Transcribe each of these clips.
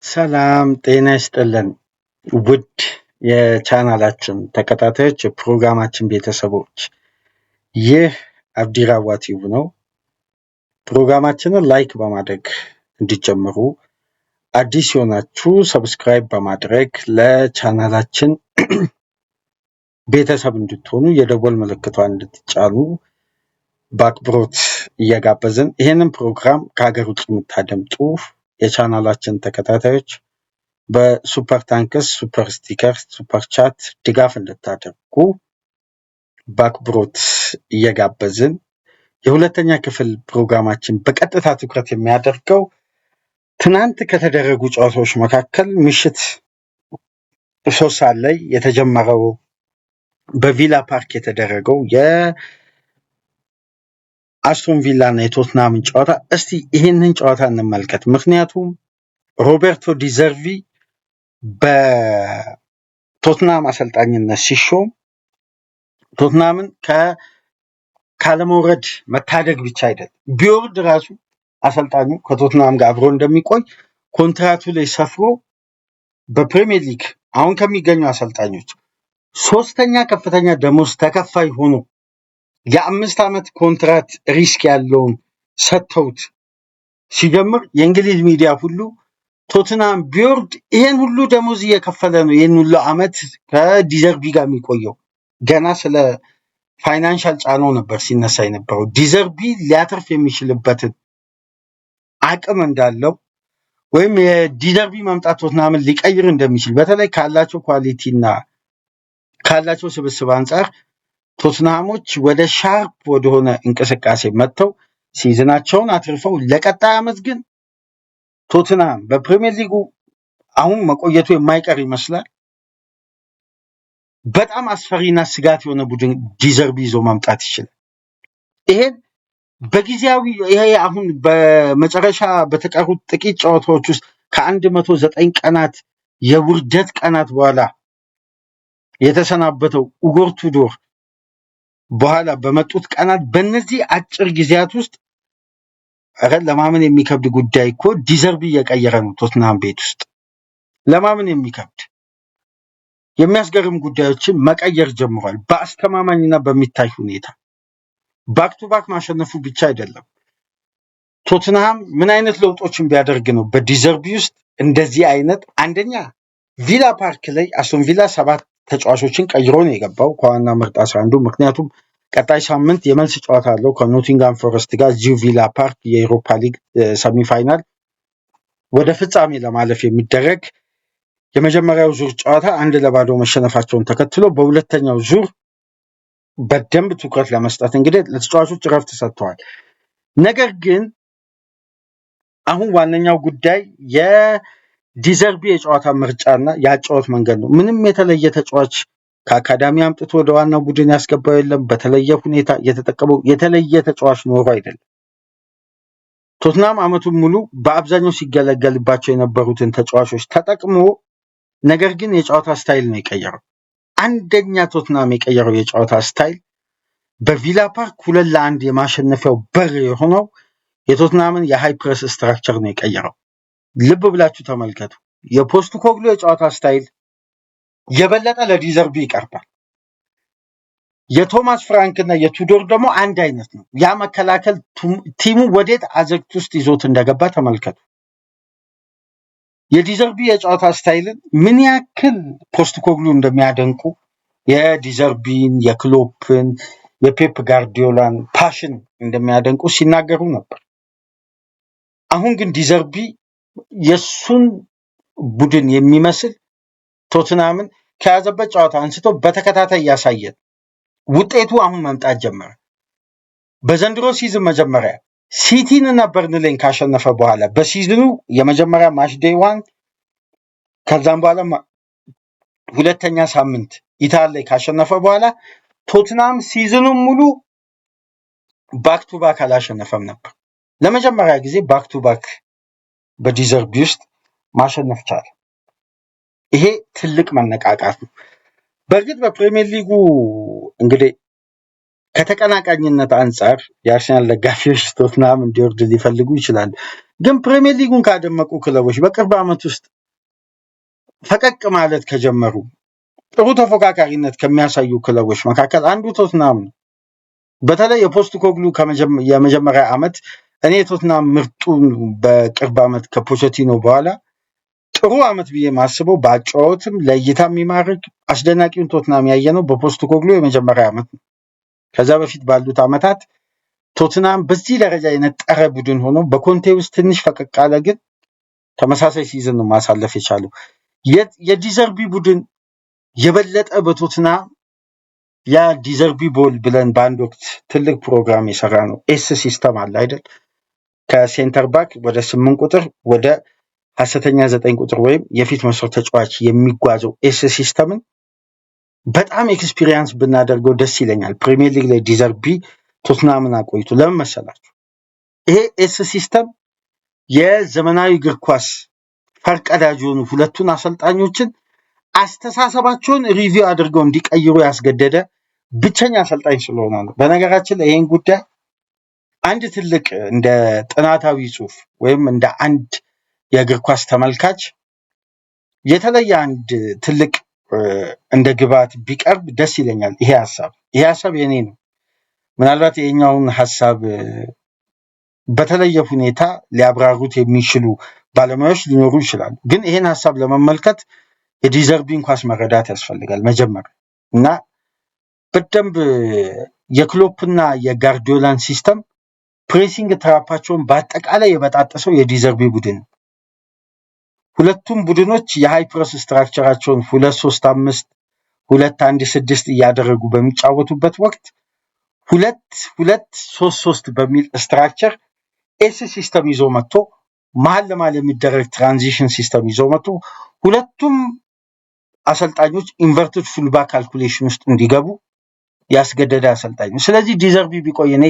ሰላም ጤና ይስጥልን ውድ የቻናላችን ተከታታዮች የፕሮግራማችን ቤተሰቦች ይህ አብዲራዋ ቲዩብ ነው። ፕሮግራማችንን ላይክ በማድረግ እንዲጀምሩ አዲስ የሆናችሁ ሰብስክራይብ በማድረግ ለቻናላችን ቤተሰብ እንድትሆኑ የደወል ምልክቷን እንድትጫኑ በአክብሮት እየጋበዝን ይህንን ፕሮግራም ከሀገር ውጭ የምታደምጡ የቻናላችን ተከታታዮች በሱፐር ታንክስ፣ ሱፐር ስቲከር፣ ሱፐር ቻት ድጋፍ እንድታደርጉ በአክብሮት እየጋበዝን የሁለተኛ ክፍል ፕሮግራማችን በቀጥታ ትኩረት የሚያደርገው ትናንት ከተደረጉ ጨዋታዎች መካከል ምሽት 3 ሰዓት ላይ የተጀመረው በቪላ ፓርክ የተደረገው የአስቶን ቪላ እና የቶትናምን ጨዋታ እስቲ ይህንን ጨዋታ እንመልከት። ምክንያቱም ሮቤርቶ ዲዘርቪ በቶትናም አሰልጣኝነት ሲሾም ቶትናምን ካለመውረድ መታደግ ብቻ አይደለም፣ ቢወርድ ራሱ አሰልጣኙ ከቶትናም ጋር አብሮ እንደሚቆይ ኮንትራቱ ላይ ሰፍሮ በፕሪሚየር ሊግ አሁን ከሚገኙ አሰልጣኞች 3ኛ ከፍተኛ ደሞዝ ተከፋይ ሆኖ የ5 ዓመት ኮንትራት ሪስክ ያለውን ሰጥተውት ሲጀምር የእንግሊዝ ሚዲያ ሁሉ ቶትናም ቢወርድ ይሄን ሁሉ ደሞዝ እየከፈለ ነው ይሄን ሁሉ ዓመት ከዲዘርቪ ጋር የሚቆየው። ገና ስለ ፋይናንሻል ጫናው ነበር ሲነሳ የነበረው። ዲዘርቪ ሊያተርፍ የሚችልበትን አቅም እንዳለው ወይም የዲዘርቪ መምጣት ቶትናምን ሊቀይር እንደሚችል በተለይ ካላቸው ኳሊቲና ካላቸው ስብስብ አንጻር ቶትናሞች ወደ ሻርፕ ወደሆነ እንቅስቃሴ መጥተው ሲዝናቸውን አትርፈው ለቀጣይ ዓመት ግን ቶትናም በፕሪሚየር ሊጉ አሁን መቆየቱ የማይቀር ይመስላል። በጣም አስፈሪና ስጋት የሆነ ቡድን ዲዘርቪ ይዞ ማምጣት ይችላል። ይሄን በጊዜያዊ ይሄ አሁን በመጨረሻ በተቀሩት ጥቂት ጨዋታዎች ውስጥ ከ109 ቀናት የውርደት ቀናት በኋላ የተሰናበተው ኡጎር ቱዶር በኋላ በመጡት ቀናት በእነዚህ አጭር ጊዜያት ውስጥ ለማመን የሚከብድ ጉዳይ እኮ ዲዘርቪ እየቀየረ ነው ቶትናም ቤት ውስጥ። ለማመን የሚከብድ የሚያስገርም ጉዳዮችን መቀየር ጀምሯል በአስተማማኝና በሚታይ ሁኔታ። ባክ ቱ ባክ ማሸነፉ ብቻ አይደለም። ቶትናም ምን አይነት ለውጦችን ቢያደርግ ነው በዲዘርቪ ውስጥ እንደዚህ አይነት አንደኛ ቪላ ፓርክ ላይ አስቶን ቪላ 7 ተጫዋቾችን ቀይሮ ነው የገባው ከዋና ምርጥ 11። ምክንያቱም ቀጣይ ሳምንት የመልስ ጨዋታ አለው ከኖቲንጋም ፎረስት ጋር እዚሁ ቪላ ፓርክ የዩሮፓ ሊግ ሰሚፋይናል ወደ ፍጻሜ ለማለፍ የሚደረግ የመጀመሪያው ዙር ጨዋታ 1-0 መሸነፋቸውን ተከትሎ በሁለተኛው ዙር በደንብ ትኩረት ለመስጠት እንግዲህ ለተጫዋቾች እረፍት ሰጥተዋል። ነገር ግን አሁን ዋነኛው ጉዳይ የዲዘርቪ የጨዋታ ምርጫና የአጨዋወት መንገድ ነው። ምንም የተለየ ተጫዋች ከአካዳሚ አምጥቶ ወደ ዋናው ቡድን ያስገባው የለም። በተለየ ሁኔታ የተጠቀመው የተለየ ተጫዋች ኖሮ አይደለም። ቶትናም ዓመቱን ሙሉ በአብዛኛው ሲገለገልባቸው የነበሩትን ተጫዋቾች ተጠቅሞ ነገር ግን የጨዋታ ስታይል ነው የቀየረው። አንደኛ ቶትናም የቀየረው የጨዋታ ስታይል በቪላ ፓርክ 2-1 የማሸነፊያው በር የሆነው የቶትናምን የሃይ ፕረስ ስትራክቸር ነው የቀየረው። ልብ ብላችሁ ተመልከቱ። የፖስቱ ኮግሉ የጨዋታ ስታይል የበለጠ ለዲዘርቪ ይቀርባል። የቶማስ ፍራንክ እና የቱዶር ደግሞ አንድ አይነት ነው። ያ መከላከል ቲሙ ወዴት አዘቅት ውስጥ ይዞት እንደገባ ተመልከቱ። የዲዘርቪ የጨዋታ ስታይልን ምን ያክል ፖስት ኮግሉ እንደሚያደንቁ የዲዘርቪን፣ የክሎፕን፣ የፔፕ ጋርዲዮላን ፓሽን እንደሚያደንቁ ሲናገሩ ነበር። አሁን ግን ዲዘርቪ የሱን ቡድን የሚመስል ቶትናምን ከያዘበት ጨዋታ አንስቶ በተከታታይ ያሳየን ውጤቱ አሁን መምጣት ጀመረ። በዘንድሮ ሲዝን መጀመሪያ ሲቲን እና በርንሌን ካሸነፈ በኋላ በሲዝኑ የመጀመሪያ ማች ዴይ 1 ከዛም በኋላ ሁለተኛ ሳምንት ኢታሊ ላይ ካሸነፈ በኋላ ቶትናም ሲዝኑን ሙሉ ባክ ቱ ባክ አላሸነፈም ነበር። ለመጀመሪያ ጊዜ ባክ ቱ ባክ በዲዘርቪ ውስጥ ማሸነፍ ቻለ። ይሄ ትልቅ መነቃቃት ነው። በእርግጥ በፕሪሚየር ሊጉ እንግዲህ ከተቀናቃኝነት አንጻር የአርሰናል ደጋፊዎች ቶትናም እንዲወርድ ሊፈልጉ ይችላሉ። ግን ፕሪሚየር ሊጉን ካደመቁ ክለቦች በቅርብ ዓመት ውስጥ ፈቀቅ ማለት ከጀመሩ ጥሩ ተፎካካሪነት ከሚያሳዩ ክለቦች መካከል አንዱ ቶትናም ነው። በተለይ የፖስት ኮግሉ የመጀመሪያ ዓመት እኔ ቶትናም ምርጡን በቅርብ ዓመት ከፖቼቲኖ በኋላ ጥሩ ዓመት ብዬ ማስበው በአጨዋወትም ለእይታ የሚማርክ አስደናቂውን ቶትናም ያየነው በፖስት ኮግሉ የመጀመሪያ ዓመት ነው። ከዛ በፊት ባሉት ዓመታት ቶትናም በዚህ ደረጃ የነጠረ ቡድን ሆኖ በኮንቴ ውስጥ ትንሽ ፈቀቅ አለ፣ ግን ተመሳሳይ ሲዝን ነው ማሳለፍ የቻለው። የዲዘርቢ ቡድን የበለጠ በቶትናም ያ ዲዘርቢ ቦል ብለን በአንድ ወቅት ትልቅ ፕሮግራም የሰራ ነው። ኤስ ሲስተም አለ አይደል? ከሴንተር ባክ ወደ 8 ቁጥር ወደ ሐሰተኛ 9 ቁጥር ወይም የፊት መስመር ተጫዋች የሚጓዘው ኤስ ሲስተምን በጣም ኤክስፒሪየንስ ብናደርገው ደስ ይለኛል። ፕሪሚየር ሊግ ላይ ዲዘርቢ ቶትናምን አቆይቱ። ለምን መሰላችሁ? ይሄ ኤስ ሲስተም የዘመናዊ እግር ኳስ ፈርቀዳጅ የሆኑ ሁለቱን አሰልጣኞችን አስተሳሰባቸውን ሪቪው አድርገው እንዲቀይሩ ያስገደደ ብቸኛ አሰልጣኝ ስለሆነ ነው። በነገራችን ላይ ይህን ጉዳይ አንድ ትልቅ እንደ ጥናታዊ ጽሑፍ ወይም እንደ አንድ የእግር ኳስ ተመልካች የተለየ አንድ ትልቅ እንደ ግብዓት ቢቀርብ ደስ ይለኛል። ይሄ ሀሳብ የኔ ነው። ምናልባት የኛውን ሀሳብ በተለየ ሁኔታ ሊያብራሩት የሚችሉ ባለሙያዎች ሊኖሩ ይችላሉ። ግን ይሄን ሀሳብ ለመመልከት የዲዘርቢን ኳስ መረዳት ያስፈልጋል መጀመሪያ እና በደንብ የክሎፕና የጋርዲዮላን ሲስተም ፕሬሲንግ ትራፓቸውን በአጠቃላይ የበጣጠሰው የዲዘርቢ ቡድን። ሁለቱም ቡድኖች የሃይ ፕረስ ስትራክቸራቸውን 2-3-5 2-1-6 እያደረጉ በሚጫወቱበት ወቅት 2-2-3-3 በሚል ስትራክቸር ኤስ ሲስተም ይዞ መጥቶ መሀል ለመሀል የሚደረግ ትራንዚሽን ሲስተም ይዞ መጥቶ ሁለቱም አሰልጣኞች ኢንቨርትድ ፉልባክ ካልኩሌሽን ውስጥ እንዲገቡ ያስገደደ አሰልጣኝ ነው። ስለዚህ ዲዘርቢ ቢቆይ እኔ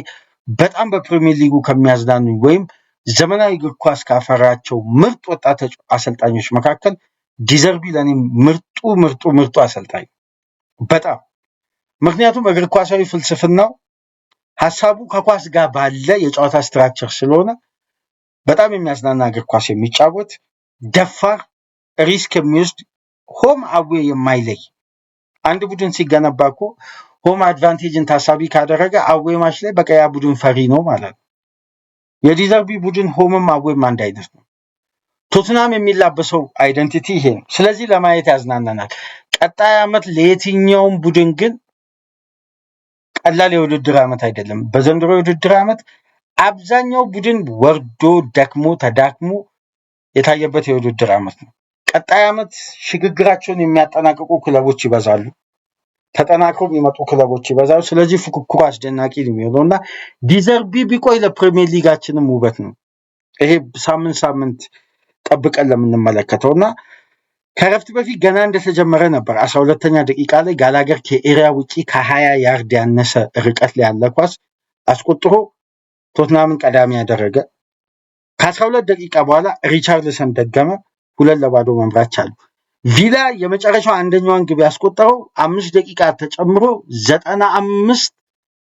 በጣም በፕሪሚየር ሊጉ ከሚያዝናኑኝ ወይም ዘመናዊ እግር ኳስ ካፈራቸው ምርጥ ወጣት አሰልጣኞች መካከል ዲዘርቢ ለእኔ ምርጡ አሰልጣኝ በጣም። ምክንያቱም እግር ኳሳዊ ፍልስፍናው ሀሳቡ ከኳስ ጋር ባለ የጨዋታ ስትራክቸር ስለሆነ በጣም የሚያዝናና እግር ኳስ የሚጫወት ደፋር፣ ሪስክ የሚወስድ ሆም አዌ የማይለይ አንድ ቡድን ሲገነባ እኮ ሆም አድቫንቴጅን ታሳቢ ካደረገ አዌ ማች ላይ በቀያ ቡድን ፈሪ ነው ማለት ነው። የዲዘርቢ ቡድን ሆምም አዌም አንድ አይነት ነው። ቶትናም የሚላበሰው አይደንቲቲ ይሄ ነው። ስለዚህ ለማየት ያዝናናናል። ቀጣይ ዓመት ለየትኛውም ቡድን ግን ቀላል የውድድር ዓመት አይደለም። በዘንድሮ የውድድር ዓመት አብዛኛው ቡድን ወርዶ ደክሞ ተዳክሞ የታየበት የውድድር ዓመት ነው። ቀጣይ ዓመት ሽግግራቸውን የሚያጠናቅቁ ክለቦች ይበዛሉ፣ ተጠናክረው የሚመጡ ክለቦች ይበዛሉ። ስለዚህ ፉክክሩ አስደናቂ ነው የሚሆነው እና ዲዘርቢ ቢቆይ ለፕሪሚየር ሊጋችንም ውበት ነው። ይሄ ሳምንት ጠብቀን ለምንመለከተው እና ከረፍት በፊት ገና እንደተጀመረ ነበር 12ኛ ደቂቃ ላይ ጋላገር ከኤሪያ ውጪ ከ20 ያርድ ያነሰ ርቀት ላይ ያለ ኳስ አስቆጥሮ ቶትናምን ቀዳሚ ያደረገ። ከ12 ደቂቃ በኋላ ሪቻርልሰን ደገመ፣ 2-0 መምራት ቻሉ። ቪላ የመጨረሻው አንደኛዋን ግብ ያስቆጠረው 5 ደቂቃ ተጨምሮ 95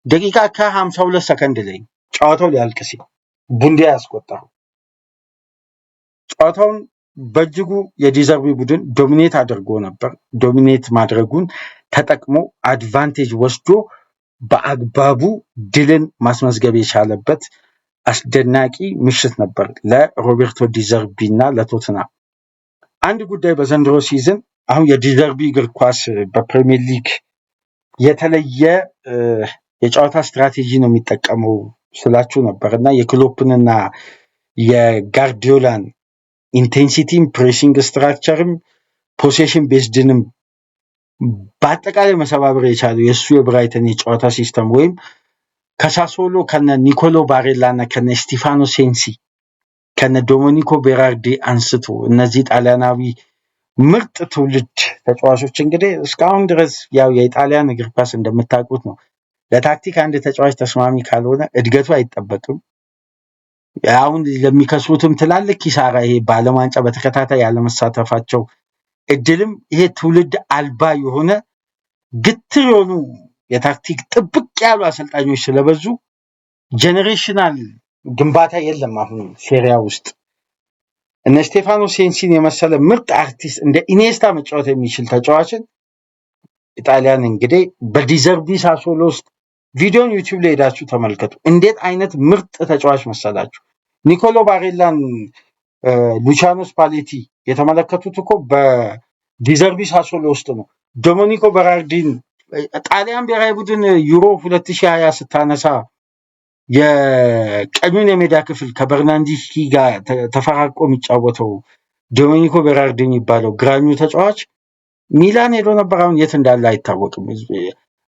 ደቂቃ ከ52 ሰከንድ ላይ ጨዋታው ሊያልቅ ሲል ቡንዲያ ያስቆጠረው። ጨዋታውን በእጅጉ የዲዘርቢ ቡድን ዶሚኔት አድርጎ ነበር። ዶሚኔት ማድረጉን ተጠቅሞ አድቫንቴጅ ወስዶ በአግባቡ ድልን ማስመዝገብ የቻለበት አስደናቂ ምሽት ነበር ለሮቤርቶ ዲዘርቢ እና ለቶትናም። አንድ ጉዳይ በዘንድሮ ሲዝን አሁን የዲዘርቢ እግር ኳስ በፕሪሚየር ሊግ የተለየ የጨዋታ ስትራቴጂ ነው የሚጠቀመው ስላችሁ ነበር እና የክሎፕንና የጋርዲዮላን ኢንቴንሲቲም ፕሬሲንግ ስትራክቸርም ፖሴሽን ቤዝድንም በአጠቃላይ መሰባበር የቻለው የእሱ የብራይተን የጨዋታ ሲስተም ወይም ከሳሶሎ ከነ ኒኮሎ ባሬላ እና ከነ ስቲፋኖ ሴንሲ ከነ ዶሚኒኮ ቤራርዲ አንስቶ እነዚህ ጣሊያናዊ ምርጥ ትውልድ ተጫዋቾች እንግዲህ እስካሁን ድረስ ያው የኢጣሊያን እግር ኳስ እንደምታውቁት ነው። ለታክቲክ አንድ ተጫዋች ተስማሚ ካልሆነ እድገቱ አይጠበቅም። አሁን ለሚከስሩትም ትላልቅ ኪሳራ ይሄ በዓለም ዋንጫ በተከታታይ ያለመሳተፋቸው እድልም ይሄ ትውልድ አልባ የሆነ ግትር የሆኑ የታክቲክ ጥብቅ ያሉ አሰልጣኞች ስለበዙ ጄኔሬሽናል ግንባታ የለም አሁን ሴሪያ ውስጥ። እነ ስቴፋኖ ሴንሲን የመሰለ ምርጥ አርቲስት እንደ ኢኔስታ መጫወት የሚችል ተጫዋችን ኢጣሊያን እንግዲህ በዲዘርቢ ሳሶሎ ውስጥ ቪዲዮን ዩቲዩብ ላይ ሄዳችሁ ተመልከቱ። እንዴት አይነት ምርጥ ተጫዋች መሰላችሁ። ኒኮሎ ባሬላን ሉቻኖ ስፓሌቲ የተመለከቱት እኮ በዲዘርቢ ሳሶሎ ውስጥ ነው። ዶሚኒኮ በራርዲን ጣሊያን ብሔራዊ ቡድን ዩሮ 2020 ስታነሳ የቀኙን የሜዳ ክፍል ከበርናንዲስኪ ጋር ተፈራርቆ የሚጫወተው ዶሚኒኮ ቤራርዲ የሚባለው ግራኙ ተጫዋች ሚላን ሄዶ ነበር። አሁን የት እንዳለ አይታወቅም።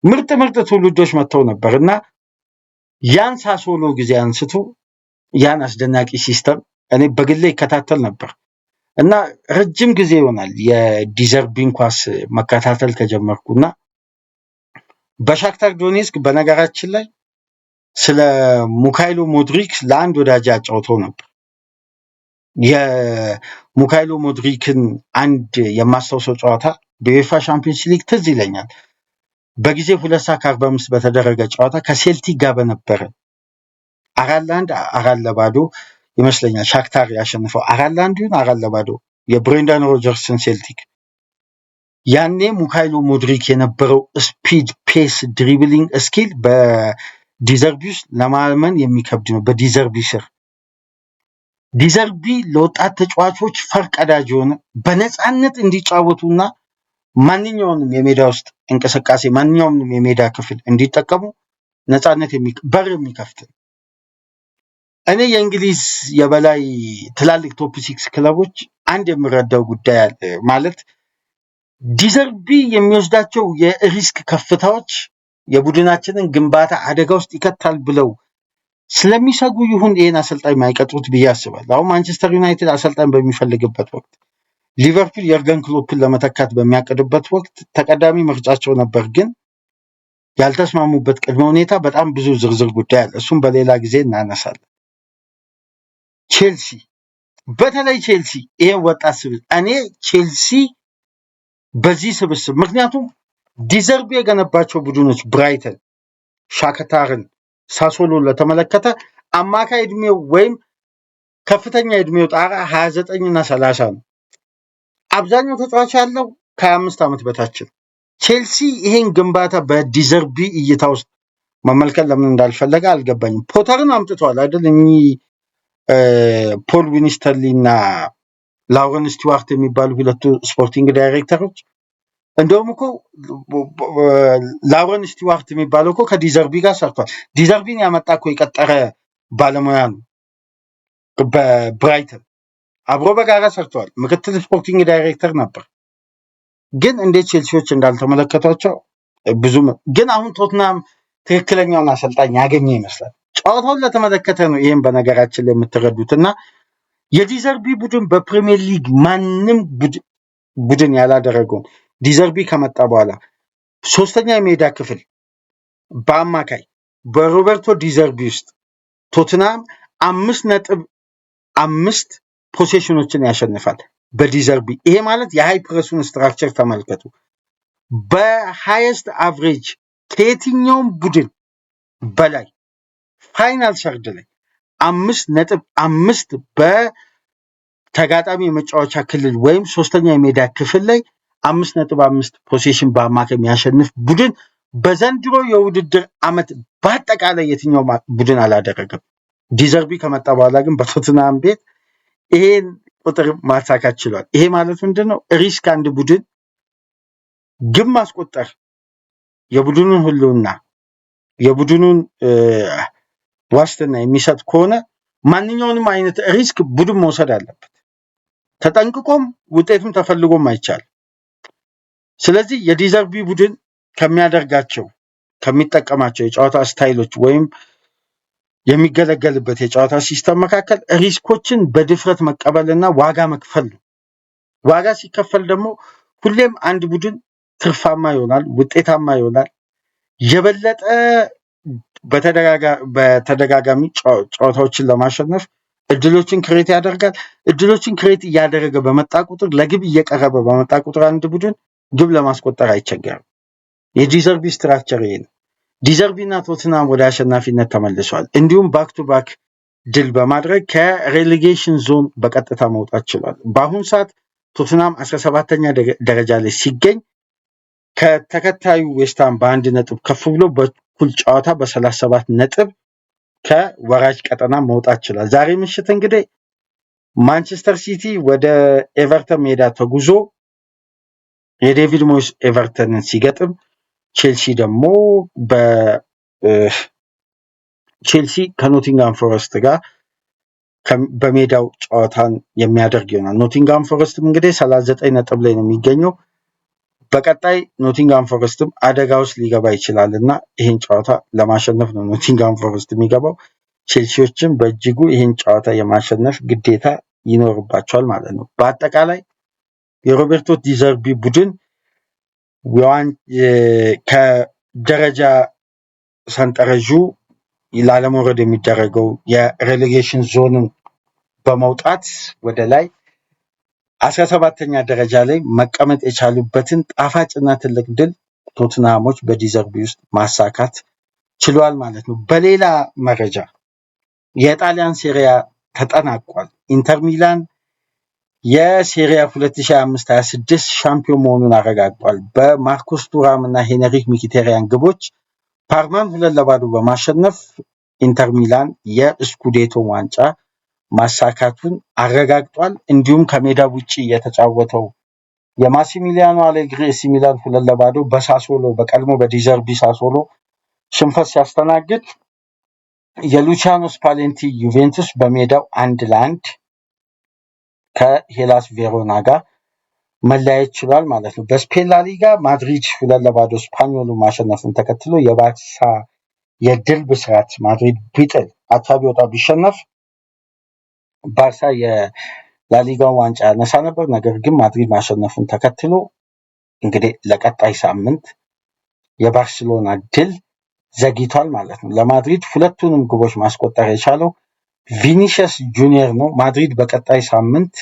ምርጥ ትውልዶች መጥተው ነበር እና ያን ሳሶሎ ጊዜ አንስቶ ያን አስደናቂ ሲስተም እኔ በግሌ ይከታተል ነበር እና ረጅም ጊዜ ይሆናል የዲዘርቢን ኳስ መከታተል ከጀመርኩና በሻክታር ዶኔስክ በነገራችን ላይ ስለ ሙካይሎ ሞድሪክ ለአንድ ወዳጅ አጫውተው ነበር። የሙካይሎ ሞድሪክን አንድ የማስታውሰው ጨዋታ በዩኤፋ ሻምፒዮንስ ሊግ ትዝ ይለኛል። በጊዜ 2:45 በተደረገ ጨዋታ ከሴልቲክ ጋር በነበረ 4-1 ይመስለኛል ሻክታር ያሸንፈው 4-1 ይሁን 4-0 የብሬንዳን ሮጀርስን ሴልቲክ። ያኔ ሙካይሎ ሞድሪክ የነበረው ስፒድ፣ ፔስ፣ ድሪብሊንግ ስኪል በዲዘርቢ ውስጥ ለማመን የሚከብድ ነው። በዲዘርቢ ስር ዲዘርቢ ለወጣት ተጫዋቾች ፈርቀዳጅ የሆነ በነፃነት እንዲጫወቱና ማንኛውንም የሜዳ ውስጥ እንቅስቃሴ ማንኛውንም የሜዳ ክፍል እንዲጠቀሙ ነፃነት በር የሚከፍት። እኔ የእንግሊዝ የበላይ ትላልቅ ቶፕ 6 ክለቦች አንድ የምረዳው ጉዳይ አለ። ማለት ዲዘርቢ የሚወስዳቸው የሪስክ ከፍታዎች የቡድናችንን ግንባታ አደጋ ውስጥ ይከታል ብለው ስለሚሰጉ ይሁን ይህን አሰልጣኝ ማይቀጥሩት ብዬ አስባለሁ። አሁን ማንቸስተር ዩናይትድ አሰልጣኝ በሚፈልግበት ወቅት፣ ሊቨርፑል የርገን ክሎፕን ለመተካት በሚያቅድበት ወቅት ተቀዳሚ ምርጫቸው ነበር። ግን ያልተስማሙበት ቅድመ ሁኔታ በጣም ብዙ ዝርዝር ጉዳይ አለ። እሱም በሌላ ጊዜ እናነሳለን። ቼልሲ፣ በተለይ ቼልሲ ይሄ ወጣት ስብስብ እኔ ቼልሲ በዚህ ስብስብ ምክንያቱም ዲዘርቢ የገነባቸው ቡድኖች ብራይተን፣ ሻክታርን፣ ሳሶሎን ለተመለከተ አማካይ እድሜው ወይም ከፍተኛ እድሜው ጣራ 29 እና 30 ነው። አብዛኛው ተጫዋች ያለው ከ25 ዓመት በታች ነው። ቼልሲ ይሄን ግንባታ በዲዘርቢ እይታ ውስጥ መመልከት ለምን እንዳልፈለገ አልገባኝም። ፖተርን አምጥተዋል አይደል? እኚህ ፖል ዊኒስተርሊ እና ላውረን ስቲዋርት የሚባሉ ሁለቱ ስፖርቲንግ ዳይሬክተሮች። እንደውም እኮ ላውረን ስቲዋርት የሚባለው እኮ ከዲዘርቢ ጋር ሰርቷል። ዲዘርቢን ያመጣ እኮ የቀጠረ ባለሙያ ነው። በብራይተን አብሮ በጋራ ሰርተዋል። ምክትል ስፖርቲንግ ዳይሬክተር ነበር። ግን እንዴት ቼልሲዎች እንዳልተመለከቷቸው ብዙም። ግን አሁን ቶትናም ትክክለኛውን አሰልጣኝ ያገኘ ይመስላል። ጨዋታውን ለተመለከተ ነው ይህም በነገራችን ላይ የምትረዱት። እና የዲዘርቢ ቡድን በፕሪሚየር ሊግ ማንም ቡድን ያላደረገውን ዲዘርቢ ከመጣ በኋላ ሶስተኛ የሜዳ ክፍል በአማካይ በሮበርቶ ዲዘርቢ ውስጥ ቶትናም 5.5 ፖሴሽኖችን ያሸንፋል በዲዘርቢ። ይሄ ማለት የሃይ ፕረሱን ስትራክቸር ተመልከቱ። በሃይስት አቨሬጅ ከየትኛውም ቡድን በላይ ፋይናል ሰርድ ላይ 5.5 በተጋጣሚ የመጫወቻ ክልል ወይም ሶስተኛ የሜዳ ክፍል ላይ 5.5 ፖሴሽን በአማካይ የሚያሸንፍ ቡድን በዘንድሮ የውድድር ዓመት በአጠቃላይ የትኛው ቡድን አላደረገም። ዲዘርቢ ከመጣ በኋላ ግን በቶትናም ቤት ይሄን ቁጥር ማሳካት ችሏል። ይሄ ማለት ምንድነው? ሪስክ አንድ ቡድን ግብ ማስቆጠር የቡድኑን ሁሉና የቡድኑን ዋስትና የሚሰጥ ከሆነ ማንኛውንም አይነት ሪስክ ቡድን መውሰድ አለበት። ተጠንቅቆም ውጤቱም ተፈልጎም አይቻልም። ስለዚህ የዲዘርቢ ቡድን ከሚያደርጋቸው ከሚጠቀማቸው የጨዋታ ስታይሎች ወይም የሚገለገልበት የጨዋታ ሲስተም መካከል ሪስኮችን በድፍረት መቀበልና ዋጋ መክፈል ነው። ዋጋ ሲከፈል ደግሞ ሁሌም አንድ ቡድን ትርፋማ ይሆናል፣ ውጤታማ ይሆናል። የበለጠ በተደጋጋሚ ጨዋታዎችን ለማሸነፍ እድሎችን ክሬት ያደርጋል። እድሎችን ክሬት እያደረገ በመጣ ቁጥር ለግብ እየቀረበ በመጣ ቁጥር አንድ ቡድን ግብ ለማስቆጠር አይቸገርም። የዲዘርቢ ስትራክቸር ይሄ ነው። ዲዘርቢ እና ቶትናም ወደ አሸናፊነት ተመልሰዋል። እንዲሁም ባክ ቱ ባክ ድል በማድረግ ከሬሌጌሽን ዞን በቀጥታ መውጣት ችሏል። በአሁኑ ሰዓት ቶትናም 17ኛ ደረጃ ላይ ሲገኝ ከተከታዩ ዌስትሃም በ1 ነጥብ ከፍ ብሎ በኩል ጨዋታ በ37 ነጥብ ከወራጅ ቀጠና መውጣት ችሏል። ዛሬ ምሽት እንግዲህ ማንቸስተር ሲቲ ወደ ኤቨርተን ሜዳ ተጉዞ የዴቪድ ሞይስ ኤቨርተንን ሲገጥም ቼልሲ ደግሞ ቼልሲ ከኖቲንግሃም ፎረስት ጋር በሜዳው ጨዋታን የሚያደርግ ይሆናል። ኖቲንግሃም ፎረስትም እንግዲህ 39 ነጥብ ላይ ነው የሚገኘው። በቀጣይ ኖቲንግሃም ፎረስትም አደጋ ውስጥ ሊገባ ይችላል እና ይህን ጨዋታ ለማሸነፍ ነው ኖቲንግሃም ፎረስት የሚገባው። ቼልሲዎችም በእጅጉ ይህን ጨዋታ የማሸነፍ ግዴታ ይኖርባቸዋል ማለት ነው። በአጠቃላይ የሮቤርቶ ዲዘርቢ ቡድን ከደረጃ ሰንጠረዡ ላለመውረድ የሚደረገው የሬሌጌሽን ዞንን በመውጣት ወደ ላይ 17ኛ ደረጃ ላይ መቀመጥ የቻሉበትን ጣፋጭና ትልቅ ድል ቶትናሞች በዲዘርቢ ውስጥ ማሳካት ችሏል ማለት ነው። በሌላ መረጃ የጣሊያን ሴሪያ ተጠናቋል። ኢንተር ሚላን የሴሪያ 2025-26 ሻምፒዮን መሆኑን አረጋግጧል። በማርኮስ ቱራም እና ሄነሪክ ሚኪቴሪያን ግቦች ፓርማን 2-0 በማሸነፍ ኢንተር ሚላን የስኩዴቶ ዋንጫ ማሳካቱን አረጋግጧል። እንዲሁም ከሜዳ ውጪ የተጫወተው የማሲሚሊያኖ አሌግሪ ኤሲ ሚላን 2-0 በሳሶሎ በቀድሞ በዲዘርቢ ሳሶሎ ሽንፈት ሲያስተናግድ የሉቺያኖ ስፓሌንቲ ዩቬንቱስ በሜዳው 1-1 ከሄላስ ቬሮና ጋር መለያየት ችሏል ማለት ነው። በስፔን ላሊጋ ማድሪድ 2-0 ስፓኞሉ ማሸነፉን ተከትሎ የባርሳ የድል ብስራት ማድሪድ ቢጥል አቻ ቢወጣ ቢሸነፍ ባርሳ የላሊጋውን ዋንጫ ያነሳ ነበር። ነገር ግን ማድሪድ ማሸነፉን ተከትሎ እንግዲህ ለቀጣይ ሳምንት የባርሴሎና ድል ዘግይቷል ማለት ነው። ለማድሪድ ሁለቱንም ግቦች ማስቆጠር የቻለው ቪኒሲየስ ጁኒየር ነው። ማድሪድ በቀጣይ ሳምንት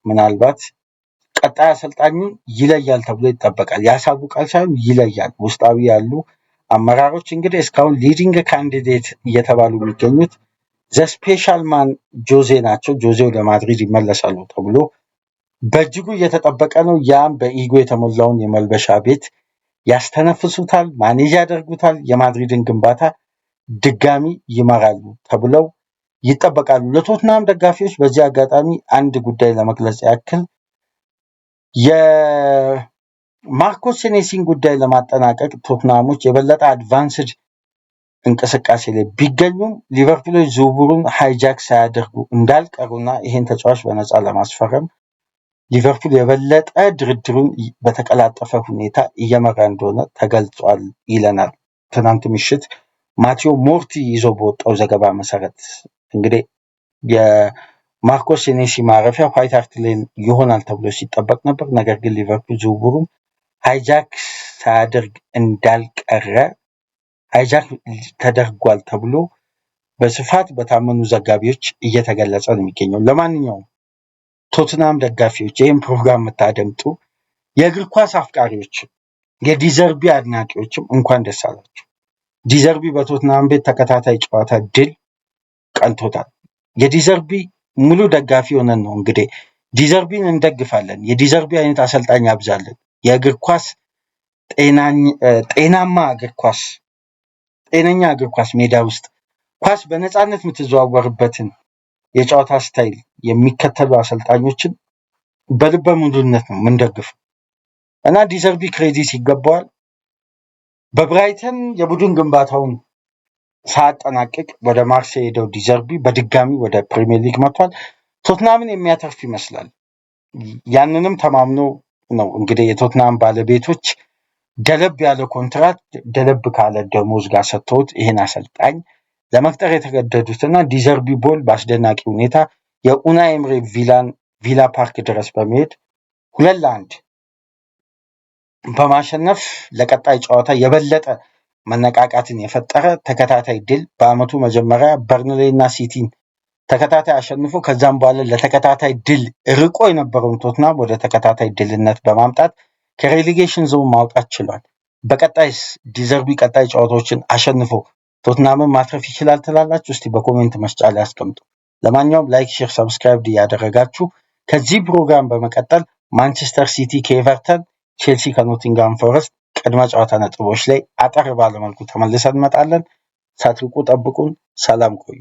ምናልባት ቀጣይ አሰልጣኙን ይለያል ተብሎ ይጠበቃል። ያሳውቃል ሳይሆን ይለያል። ውስጣዊ ያሉ አመራሮች እንግዲህ እስካሁን ሊዲንግ ካንዲዴት እየተባሉ የሚገኙት ዘስፔሻል ማን ጆዜ ናቸው። ጆዜ ወደ ማድሪድ ይመለሳሉ ተብሎ በእጅጉ እየተጠበቀ ነው። ያም በኢጎ የተሞላውን የመልበሻ ቤት ያስተነፍሱታል፣ ማኔጅ ያደርጉታል፣ የማድሪድን ግንባታ ድጋሚ ይመራሉ ተብለው ይጠበቃሉ። ለቶትናም ደጋፊዎች በዚህ አጋጣሚ አንድ ጉዳይ ለመግለጽ ያክል የማርኮስ ሴኔሲን ጉዳይ ለማጠናቀቅ ቶትናሞች የበለጠ አድቫንስድ እንቅስቃሴ ላይ ቢገኙም ሊቨርፑሎች ዝውውሩን ሃይጃክ ሳያደርጉ እንዳልቀሩና ይህን ተጫዋች በነፃ ለማስፈረም ሊቨርፑል የበለጠ ድርድሩን በተቀላጠፈ ሁኔታ እየመራ እንደሆነ ተገልጿል ይለናል ትናንት ምሽት ማቴዎ ሞርቲ ይዞ በወጣው ዘገባ መሰረት። እንግዲህ የማርኮስ ሴኔሲ ማረፊያ ዋይት ሃርት ሌን ይሆናል ተብሎ ሲጠበቅ ነበር። ነገር ግን ሊቨርፑል ዝውውሩን ሃይጃክ ሳያደርግ እንዳልቀረ ሃይጃክ ተደርጓል ተብሎ በስፋት በታመኑ ዘጋቢዎች እየተገለጸ ነው የሚገኘው። ለማንኛውም ቶትናም ደጋፊዎች፣ ይህም ፕሮግራም የምታደምጡ የእግር ኳስ አፍቃሪዎች፣ የዲዘርቢ አድናቂዎችም እንኳን ደስ አላችሁ። ዲዘርቢ በቶትናም ቤት ተከታታይ ጨዋታ ድል ቀንቶታል። የዲዘርቢ ሙሉ ደጋፊ ሆነን ነው እንግዲህ ዲዘርቢን እንደግፋለን። የዲዘርቢ አይነት አሰልጣኝ ያብዛለን። የእግር ኳስ ጤናማ እግር ኳስ፣ ጤነኛ እግር ኳስ ሜዳ ውስጥ ኳስ በነፃነት የምትዘዋወርበትን የጨዋታ ስታይል የሚከተሉ አሰልጣኞችን በልበ ሙሉነት ነው የምንደግፈው እና ዲዘርቢ ክሬዲት ይገባዋል። በብራይተን የቡድን ግንባታውን ሳያጠናቅቅ ወደ ማርሴይ ሄደው ዲዘርቢ በድጋሚ ወደ ፕሪሚየር ሊግ መጥቷል። ቶትናምን የሚያተርፍ ይመስላል። ያንንም ተማምኖ ነው እንግዲህ የቶትናም ባለቤቶች ደለብ ያለ ኮንትራት ደለብ ካለ ደሞዝ ጋር ሰጥተውት ይህን አሰልጣኝ ለመቅጠር የተገደዱትና ዲዘርቢ ቦል በአስደናቂ ሁኔታ የኡናይ ኤምሬ ቪላ ፓርክ ድረስ በመሄድ 2-1 በማሸነፍ ለቀጣይ ጨዋታ የበለጠ መነቃቃትን የፈጠረ ተከታታይ ድል በአመቱ መጀመሪያ በርንሌይ እና ሲቲን ተከታታይ አሸንፎ ከዛም በኋላ ለተከታታይ ድል ርቆ የነበረውን ቶትናም ወደ ተከታታይ ድልነት በማምጣት ከሬሌጌሽን ዞን ማውጣት ችሏል። በቀጣይስ ዲዘርቢ ቀጣይ ጨዋታዎችን አሸንፎ ቶትናምን ማትረፍ ይችላል ትላላችሁ? እስቲ በኮሜንት መስጫ ላይ አስቀምጡ። ለማንኛውም ላይክ፣ ሼር፣ ሰብስክራይብ እያደረጋችሁ ከዚህ ፕሮግራም በመቀጠል ማንቸስተር ሲቲ ከኤቨርተን፣ ቼልሲ ከኖቲንጋም ፎረስት ቅድመ ጨዋታ ነጥቦች ላይ አጠር ባለመልኩ ተመልሰን እንመጣለን። ሳትርቁ ጠብቁን። ሰላም ቆዩ።